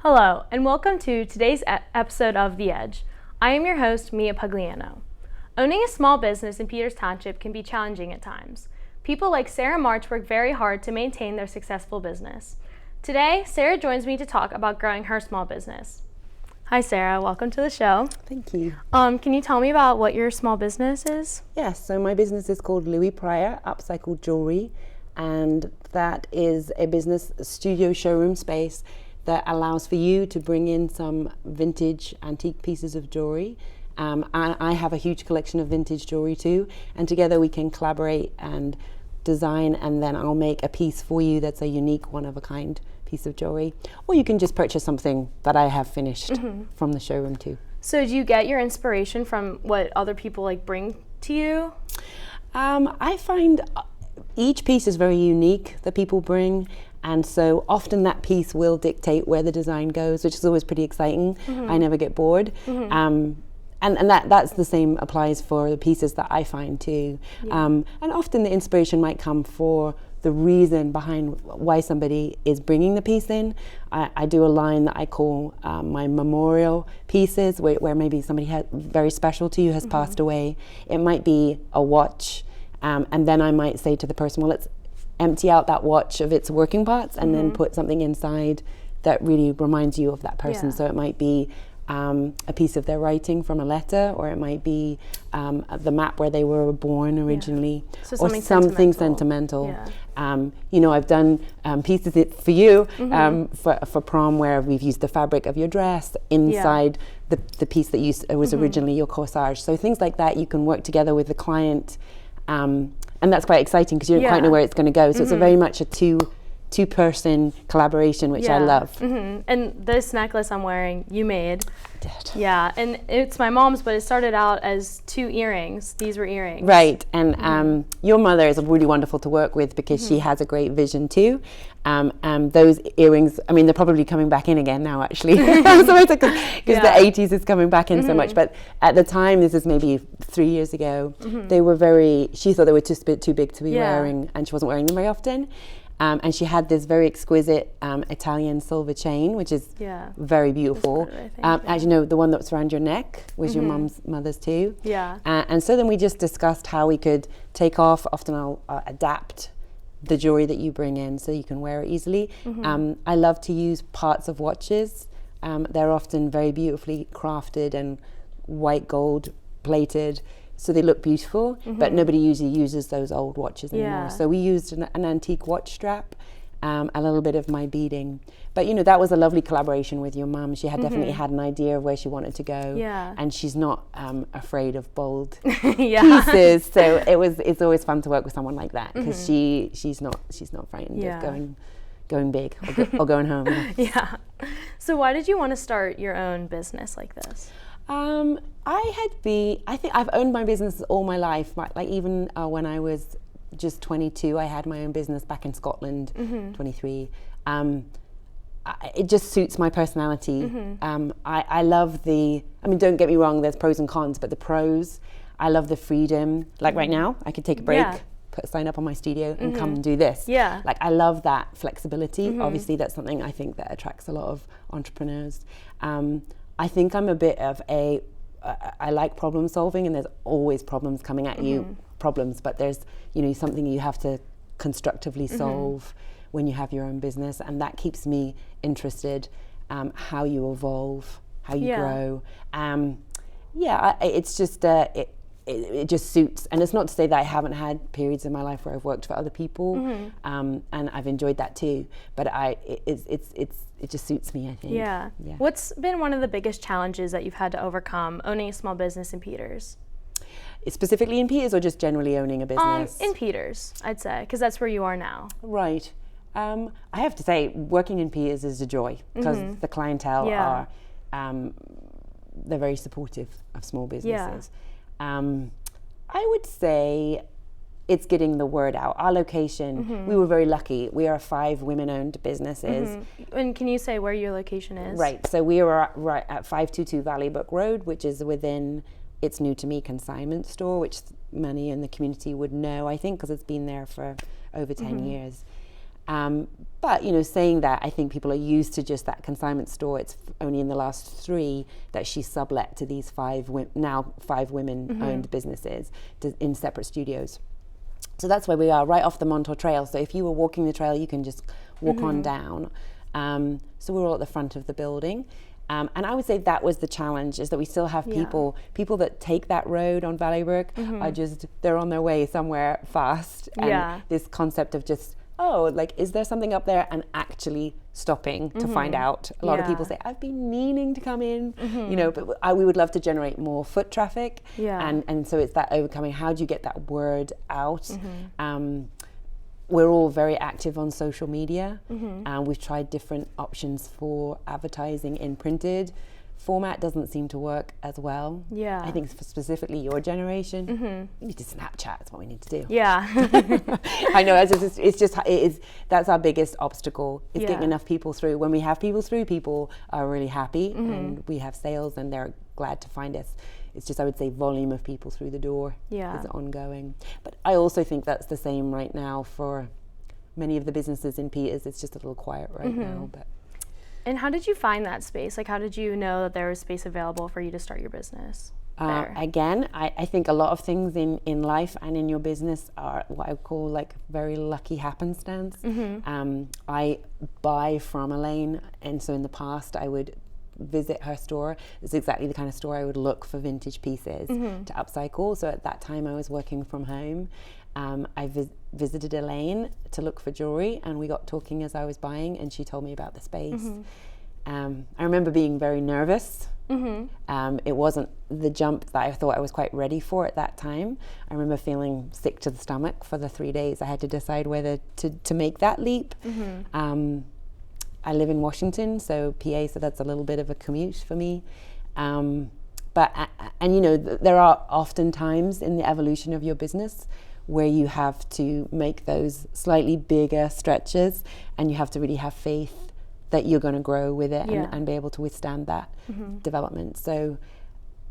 Hello, and welcome to today's episode of The Edge. I am your host, Mia Pugliano. Owning a small business in Peters Township can be challenging at times. People like Sarah March work very hard to maintain their successful business. Today, Sarah joins me to talk about growing her small business. Hi, Sarah. Welcome to the show. Thank you. Can you tell me about what your small business is? Yes, so my business is called Louis Pryor Upcycled Jewelry, and that is a business studio showroom space that allows for you to bring in some vintage antique pieces of jewelry. I have a huge collection of vintage jewelry too, and together we can collaborate and design, and then I'll make a piece for you that's a unique, one-of-a-kind piece of jewelry. Or you can just purchase something that I have finished from the showroom too. So do you get your inspiration from what other people bring to you? I find each piece is very unique that people bring, and so often that piece will dictate where the design goes, which is always pretty exciting. I never get bored. And that's the same applies for the pieces that I find too. And often the inspiration might come for the reason behind why somebody is bringing the piece in. I do a line that I call my memorial pieces, where maybe somebody very special to you has passed away. It might be a watch, and then I might say to the person, well, let's empty out that watch of its working parts and then put something inside that really reminds you of that person. So it might be a piece of their writing from a letter, or it might be the map where they were born originally, so or something sentimental. I've done pieces for you for prom, where we've used the fabric of your dress inside the piece that was originally your corsage. So things like that, you can work together with the client, and that's quite exciting because you don't quite know where it's going to go. So it's very much a two-person collaboration, which I love. And this necklace I'm wearing, you made. I did. Yeah, and it's my mom's, but it started out as 2 earrings. These were earrings. Right, and your mother is really wonderful to work with because she has a great vision too. Those earrings, I mean, they're probably coming back in again now, actually. Because the 80s is coming back in so much. But at the time, this is maybe 3 years ago, they were she thought they were just a bit too big to be wearing, and she wasn't wearing them very often. And she had this very exquisite Italian silver chain, which is very beautiful. As you know, the one that's around your neck was your mother's too. And so then we just discussed how we could take off. Often I'll adapt the jewelry that you bring in so you can wear it easily. I love to use parts of watches. They're often very beautifully crafted and white gold plated, so they look beautiful, but nobody usually uses those old watches anymore. So we used an antique watch strap, a little bit of my beading. But that was a lovely collaboration with your mum. She had definitely had an idea of where she wanted to go, and she's not afraid of bold pieces. So it's always fun to work with someone like that, because she's not frightened of going big or going home. So why did you want to start your own business like this? I think I've owned my business all my life. Even when I was just 22, I had my own business back in Scotland, 23. It just suits my personality. I love don't get me wrong, there's pros and cons, but the pros, I love the freedom. Like right now, I could take a break, put a sign up on my studio and come and do this. I love that flexibility. Obviously, that's something I think that attracts a lot of entrepreneurs. I think I'm a bit of I like problem solving, and there's always problems coming at you, but there's, something you have to constructively solve when you have your own business, and that keeps me interested, how you evolve, how you grow. It's just, it just suits. And it's not to say that I haven't had periods in my life where I've worked for other people, and I've enjoyed that too, but it just suits me, I think. What's been one of the biggest challenges that you've had to overcome owning a small business in Peters? Specifically in Peters, or just generally owning a business? In Peters, I'd say, because that's where you are now. Right. I have to say, working in Peters is a joy, because the clientele are, they're very supportive of small businesses. I would say it's getting the word out. Our location, we were very lucky. We are 5 women-owned businesses. And can you say where your location is? Right, so we are right at 522 Valley Brook Road, which is within It's New to Me consignment store, which many in the community would know, I think, because it's been there for over 10 years. But, you know, saying that, I think people are used to just that consignment store. It's only in the last 3 that she sublet to these 5 women-owned businesses in separate studios. So that's where we are, right off the Montauk Trail. So if you were walking the trail, you can just walk on down. So we're all at the front of the building. And I would say that was the challenge, is that we still have people that take that road on Valleybrook are just, they're on their way somewhere fast. And this concept of just, like, is there something up there, and actually stopping to find out. A lot of people say, I've been meaning to come in, you know, but we would love to generate more foot traffic. And so it's that overcoming, how do you get that word out? We're all very active on social media. We've tried different options for advertising in printed format. Doesn't seem to work as well. I think for specifically your generation, you need to Snapchat. That's what we need to do. I know, that's our biggest obstacle, is getting enough people through. When we have people through, people are really happy, and we have sales and they're glad to find us. It's just, I would say, volume of people through the door is ongoing. But I also think that's the same right now for many of the businesses in Peters. It's just a little quiet right now. But. And how did you find that space? Like, how did you know that there was space available for you to start your business there? Again, I think a lot of things in life and in your business are what I call like very lucky happenstance. I buy from Elaine, and so in the past I would visit her store. It's exactly the kind of store I would look for vintage pieces to upcycle. So at that time I was working from home. I visited Elaine to look for jewelry, and we got talking as I was buying, and she told me about the space. I remember being very nervous. It wasn't the jump that I thought I was quite ready for at that time. I remember feeling sick to the stomach for the 3 days. I had to decide whether to make that leap. I live in Washington, so PA, so that's a little bit of a commute for me. But you know, there are often times in the evolution of your business where you have to make those slightly bigger stretches, and you have to really have faith that you're going to grow with it and be able to withstand that development. So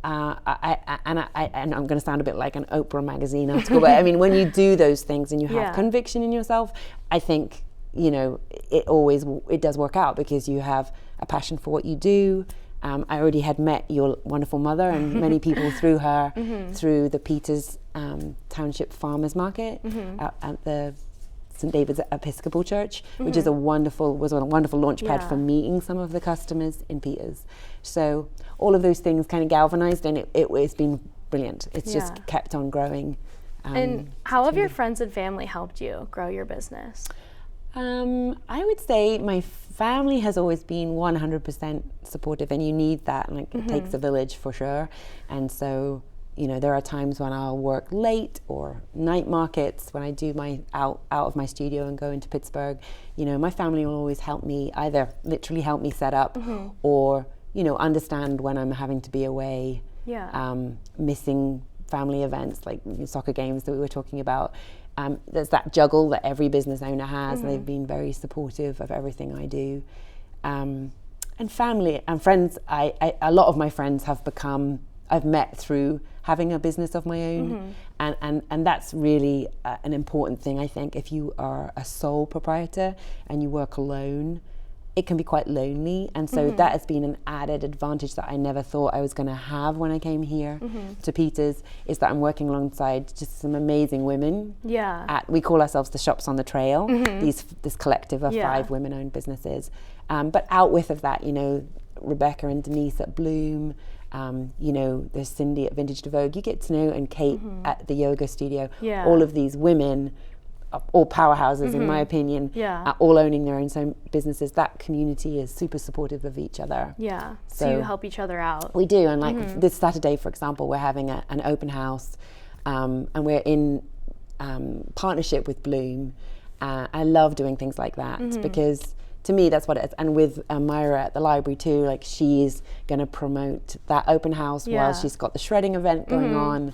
and I'm going to sound a bit like an Oprah magazine article, but I mean, when you do those things and you have conviction in yourself, I think, you know, it does work out, because you have a passion for what you do. I already had met your wonderful mother and many people through her, through the Peters Township Farmers Market at the St. David's Episcopal Church, which is was a wonderful launch pad for meeting some of the customers in Peters. So all of those things kind of galvanized, and it's been brilliant. It's just kept on growing. And how have your friends and family helped you grow your business? I would say my family has always been 100% supportive, and you need that. Like, it takes a village for sure. And so, you know, there are times when I'll work late or night markets when I do my out of my studio and go into Pittsburgh. You know, my family will always help me, either literally help me set up or, you know, understand when I'm having to be away, missing family events like soccer games that we were talking about. There's that juggle that every business owner has, and they've been very supportive of everything I do. And family and friends, a lot of my friends I've met through having a business of my own, and that's really an important thing. I think if you are a sole proprietor and you work alone, it can be quite lonely, and so that has been an added advantage that I never thought I was going to have when I came here to Peters, is that I'm working alongside just some amazing women. We call ourselves the Shops on the Trail, this collective of 5 women-owned businesses. But outwith of that, you know, Rebecca and Denise at Bloom, you know, there's Cindy at Vintage to Vogue, you get to know, and Kate at the yoga studio. All of these women, all powerhouses in my opinion, are all owning their own businesses. That community is super supportive of each other. So you help each other out. We do, and like this Saturday, for example, we're having an open house, and we're in partnership with Bloom. I love doing things like that because to me that's what it is. And with Myra at the library too, like, she's going to promote that open house while she's got the shredding event going on.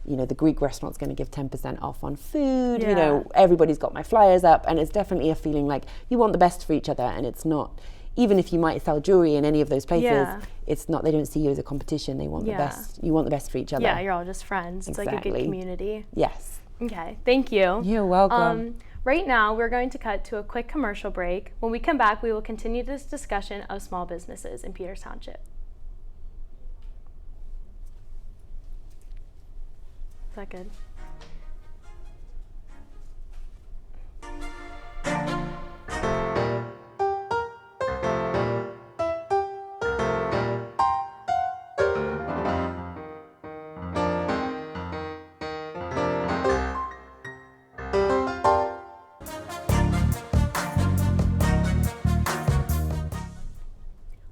You know, the Greek restaurant's going to give 10% off on food. You know, everybody's got my flyers up, and it's definitely a feeling like you want the best for each other. And it's not, even if you might sell jewelry in any of those places, it's not, they don't see you as a competition. They want the best. You want the best for each other. You're all just friends. It's like a good community. Yes. Okay, thank you. You're welcome. Right now, we're going to cut to a quick commercial break. When we come back, we will continue this discussion of small businesses in Peters Township. Is that good?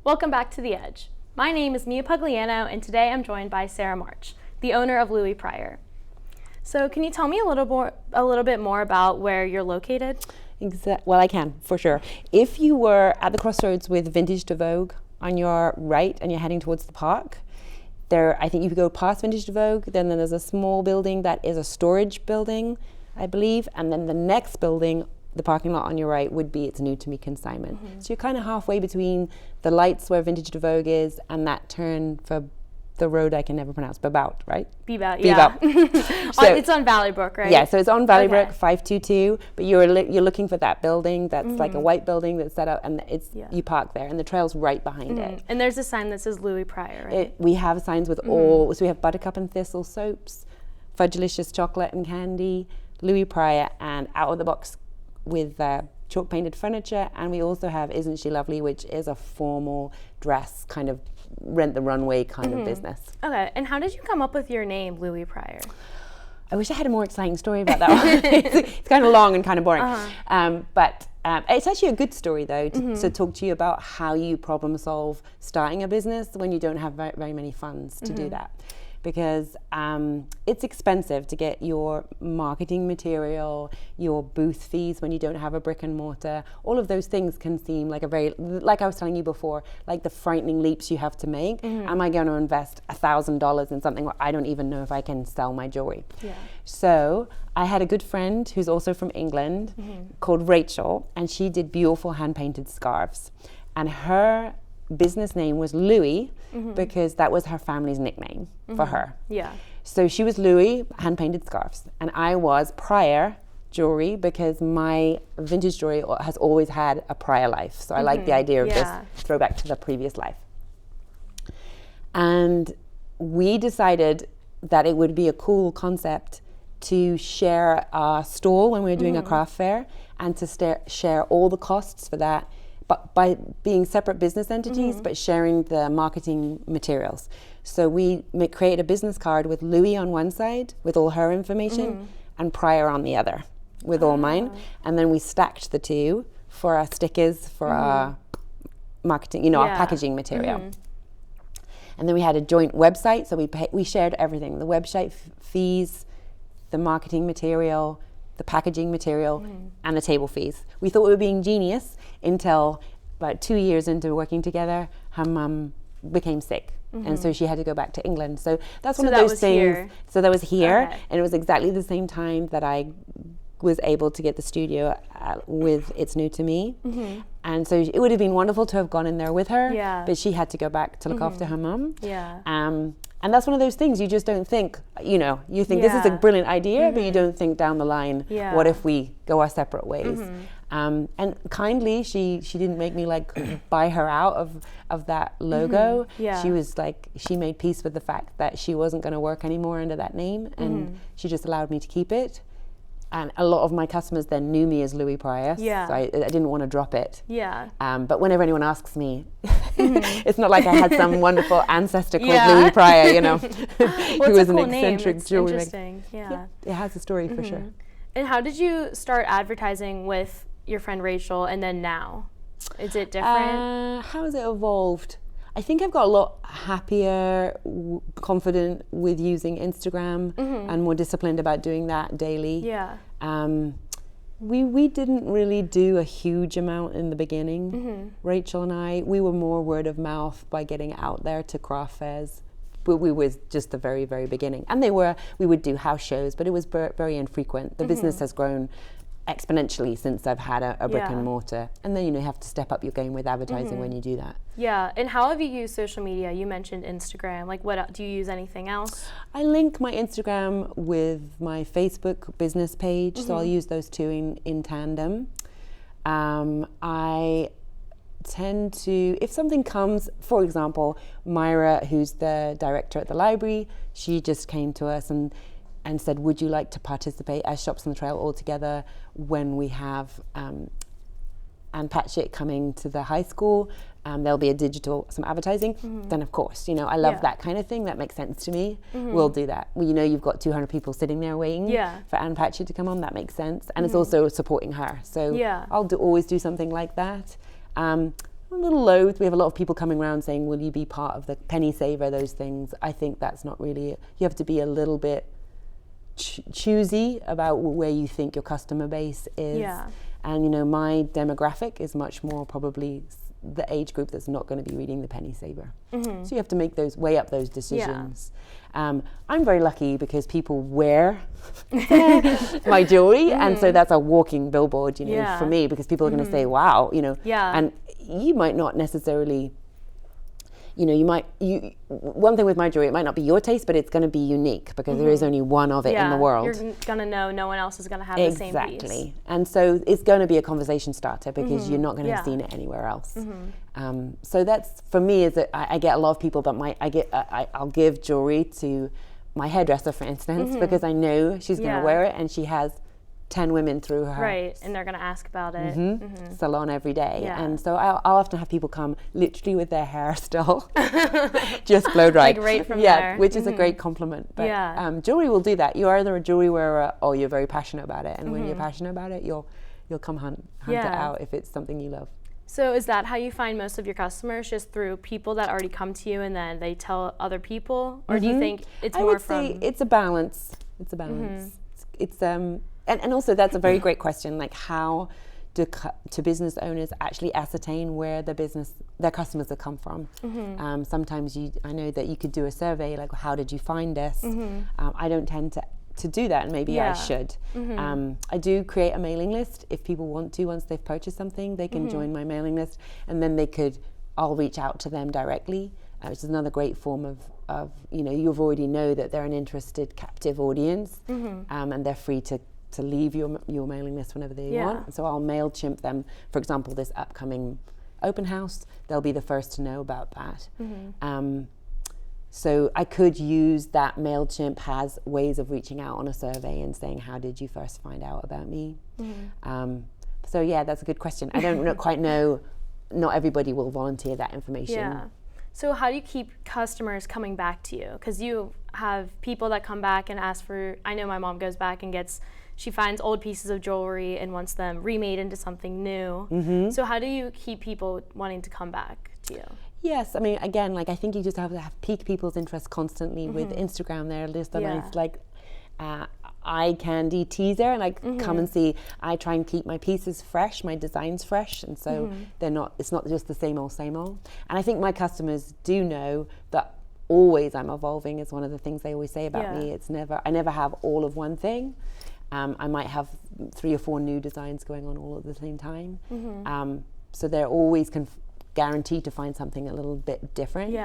Welcome back to The Edge. My name is Mia Pugliano, and today I'm joined by Sarah March, the owner of Louis Pryor. So can you tell me a little bit more about where you're located? Well, I can, for sure. If you were at the crossroads with Vintage de Vogue on your right and you're heading towards the park, I think you could go past Vintage de Vogue, then there's a small building that is a storage building, I believe, and then the next building, the parking lot on your right, would be It's New to Me consignment. So you're kind of halfway between the lights where Vintage de Vogue is and that turn for the road I can never pronounce, Bevout, right? Bevout, yeah. So it's on Valley Brook, right? Yeah, so it's on Valley Brook, 522, but you're looking for that building that's like a white building that's set up, and you park there, and the trail's right behind it. And there's a sign that says Louis Pryor, right? We have signs with so we have Buttercup and Thistle soaps, Fudgelicious chocolate and candy, Louis Pryor, and Out of the Box with chalk painted furniture, and we also have Isn't She Lovely, which is a formal dress kind of rent the runway kind of business. Okay, and how did you come up with your name, Louis Pryor? I wish I had a more exciting story about that one. It's kind of long and kind of boring. But it's actually a good story, though, to talk to you about how you problem solve starting a business when you don't have very many funds to do that. Because it's expensive to get your marketing material, your booth fees when you don't have a brick and mortar. All of those things can seem like like I was telling you before, like the frightening leaps you have to make. Am I going to invest $1,000 in something where I don't even know if I can sell my jewelry? Yeah. So I had a good friend who's also from England called Rachel, and she did beautiful hand-painted scarves. And her business name was Louis because that was her family's nickname for her. Yeah. So she was Louis, hand-painted scarves, and I was Pryor jewelry because my vintage jewelry has always had a prior life. So I like the idea of this throwback to the previous life. And we decided that it would be a cool concept to share our stall when we were doing a craft fair, and to share all the costs for that, but by being separate business entities, but sharing the marketing materials. So we created a business card with Louis on one side with all her information and Pryor on the other with all mine. And then we stacked the two for our stickers, for our marketing, our packaging material. And then we had a joint website, so we shared everything, the website fees, the marketing material, the packaging material, and the table fees. We thought we were being genius until about 2 years into working together, her mum became sick. And so she had to go back to England. So that's one of those things. Here. So that was here. And it was exactly the same time that I was able to get the studio with It's New to Me. And so it would have been wonderful to have gone in there with her, but she had to go back to look after her mum. And that's one of those things you just don't think, you think this is a brilliant idea, but you don't think down the line, what if we go our separate ways? And kindly, she didn't make me buy her out of that logo. She was she made peace with the fact that she wasn't going to work anymore under that name, and she just allowed me to keep it. And a lot of my customers then knew me as Louis Pryor, so I didn't want to drop it. But whenever anyone asks me, it's not like I had some wonderful ancestor called Louis Pryor, who was an eccentric jewelry maker. It has a story for sure. And how did you start advertising with your friend Rachel, and then now? Is it different? How has it evolved? I think I've got a lot happier, confident with using Instagram, and more disciplined about doing that daily. We didn't really do a huge amount in the beginning. Rachel and I, we were more word of mouth by getting out there to craft fairs. But we was just the very, very beginning. And we would do house shows, but it was very infrequent. The business has grown exponentially since I've had a brick and mortar. And then, you have to step up your game with advertising when you do that. Yeah, and how have you used social media? You mentioned Instagram. Like, what do you use anything else? I link my Instagram with my Facebook business page, so I'll use those two in tandem. I tend to, if something comes, for example, Myra, who's the director at the library, she just came to us and said, would you like to participate as Shops on the Trail all together when we have Ann Patchett coming to the high school? There'll be some advertising. Then of course, I love that kind of thing. That makes sense to me. We'll do that. Well, you've got 200 people sitting there waiting for Ann Patchett to come on. That makes sense. And it's also supporting her. So I'll always do something like that. I'm a little loath. We have a lot of people coming around saying, will you be part of the penny saver, those things. I think that's not really, you have to be a little bit choosy about where you think your customer base is. And my demographic is much more probably the age group that's not going to be reading the penny saver. So you have to weigh up those decisions. I'm very lucky because people wear my jewelry, and so that's a walking billboard, for me, because people are going to say, wow, and you might not necessarily, one thing with my jewelry, it might not be your taste, but it's going to be unique because there is only one of it in the world. You're going to know no one else is going to have the same piece. Exactly. And so it's going to be a conversation starter because you're not going to have seen it anywhere else. So that's, for me, is that I get a lot of people, but I'll give jewelry to my hairdresser, for instance, because I know she's going to wear it, and she has 10 women through her and they're going to ask about it salon every day. And so I'll often have people come literally with their hair still just blow dry, like right from there, which is a great compliment. But jewelry will do that. You're either a jewelry wearer or you're very passionate about it, and when you're passionate about it, you'll come hunt it out if it's something you love. So is that how you find most of your customers, just through people that already come to you and then they tell other people, or do you think it's more from? I would say it's a balance. It's a balance. It's And also that's a very great question, like how do business owners actually ascertain where their customers have come from? Sometimes I know that you could do a survey, like how did you find us? I don't tend to do that, and maybe I should. I do create a mailing list if people want to. Once they've purchased something, they can join my mailing list, and then I'll reach out to them directly, which is another great form of you already know that they're an interested captive audience, and they're free to leave your mailing list whenever they want. So I'll MailChimp them, for example, this upcoming open house. They'll be the first to know about that. So I could use that. MailChimp has ways of reaching out on a survey and saying, how did you first find out about me? So yeah, that's a good question. I don't quite know. Not everybody will volunteer that information. So how do you keep customers coming back to you? Because you have people that come back and ask for, I know my mom goes back and she finds old pieces of jewelry and wants them remade into something new. So how do you keep people wanting to come back to you? Yes, I mean, again, I think you just have to pique people's interest constantly with Instagram. There's a nice eye candy teaser, and come and see. I try and keep my pieces fresh, my designs fresh, and so it's not just the same old. And I think my customers do know that always I'm evolving is one of the things they always say about me. I never have all of one thing. I might have 3 or 4 new designs going on all at the same time. So they're always guaranteed to find something a little bit different.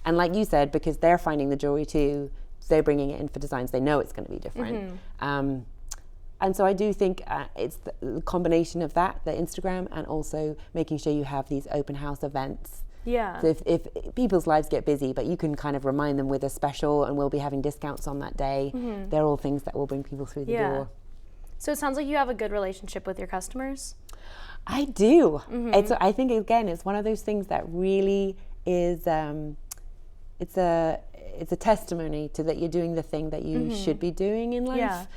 And like you said, because they're finding the jewelry too, they're bringing it in for designs. They know it's going to be different. And so I do think it's the combination of that, the Instagram, and also making sure you have these open house events. So if people's lives get busy, but you can kind of remind them with a special, and we'll be having discounts on that day. They're all things that will bring people through the door. So it sounds like you have a good relationship with your customers. I do. I think, again, it's one of those things that really is, it's a testimony to that you're doing the thing that you should be doing in life.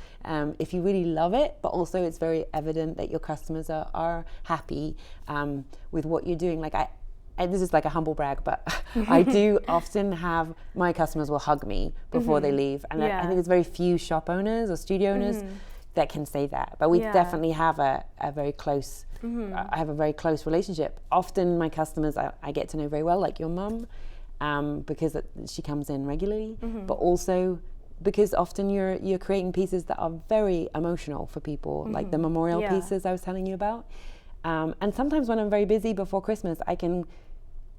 If you really love it, but also it's very evident that your customers are happy with what you're doing. And this is like a humble brag, but I do often have my customers will hug me before they leave. And I think there's very few shop owners or studio owners that can say that. But we definitely have a very close, I have a very close relationship. Often my customers I get to know very well, like your mum, because she comes in regularly. But also because often you're creating pieces that are very emotional for people, like the memorial pieces I was telling you about. And sometimes when I'm very busy before Christmas, I can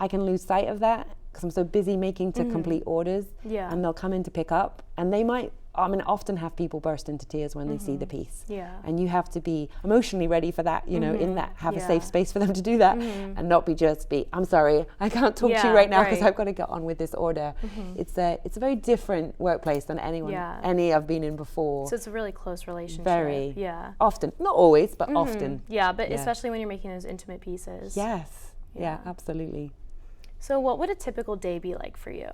lose sight of that because I'm so busy making to complete orders, and they'll come in to pick up, and they might, often have people burst into tears when they see the piece. And you have to be emotionally ready for that, you know, in that, have a safe space for them to do that, and not be, I'm sorry, I can't talk to you right now because I've got to get on with this order. It's a very different workplace than any I've been in before. So it's a really close relationship. Very. Often. Not always, but often. But especially when you're making those intimate pieces. Yes. Yeah, absolutely. So what would a typical day be like for you?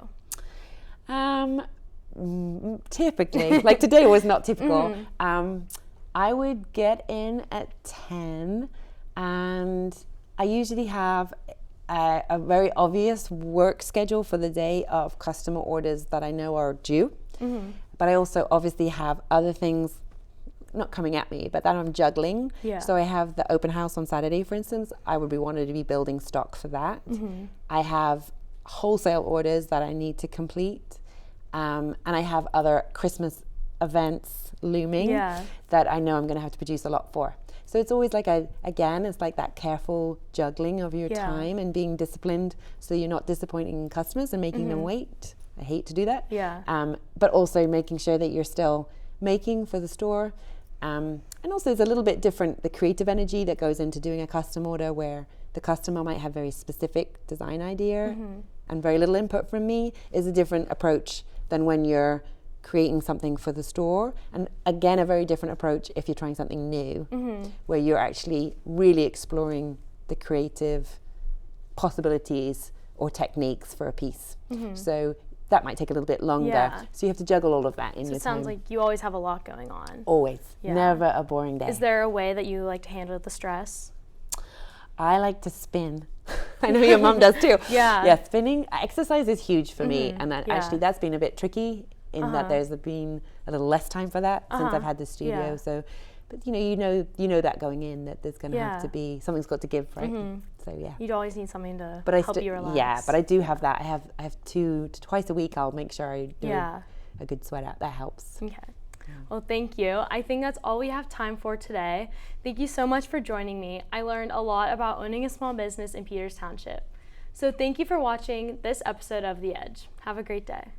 Typically, like today was not typical. I would get in at 10, and I usually have a very obvious work schedule for the day of customer orders that I know are due. But I also obviously have other things not coming at me, but that I'm juggling. So I have the open house on Saturday, for instance. I would be wanted to be building stock for that. I have wholesale orders that I need to complete. And I have other Christmas events looming that I know I'm going to have to produce a lot for. So it's always like, it's like that careful juggling of your time and being disciplined so you're not disappointing customers and making them wait. I hate to do that. But also making sure that you're still making for the store. And also it's a little bit different, the creative energy that goes into doing a custom order, where the customer might have very specific design idea and very little input from me, is a different approach than when you're creating something for the store. And again, a very different approach if you're trying something new, where you're actually really exploring the creative possibilities or techniques for a piece. So that might take a little bit longer. So you have to juggle all of that in your time. It sounds like you always have a lot going on. Always. Never a boring day. Is there a way that you like to handle the stress? I like to spin. I know your mum does too. Yeah, spinning. Exercise is huge for me, and that actually that's been a bit tricky in that there's been a little less time for that since I've had the studio. So, but you know that going in, that there's going to have to be, something's got to give, right? So you'd always need something to help you relax. Yeah, but I do have that. I have twice a week. I'll make sure I do a good sweat out. That helps. Okay. Well, thank you. I think that's all we have time for today. Thank you so much for joining me. I learned a lot about owning a small business in Peters Township. So thank you for watching this episode of The Edge. Have a great day.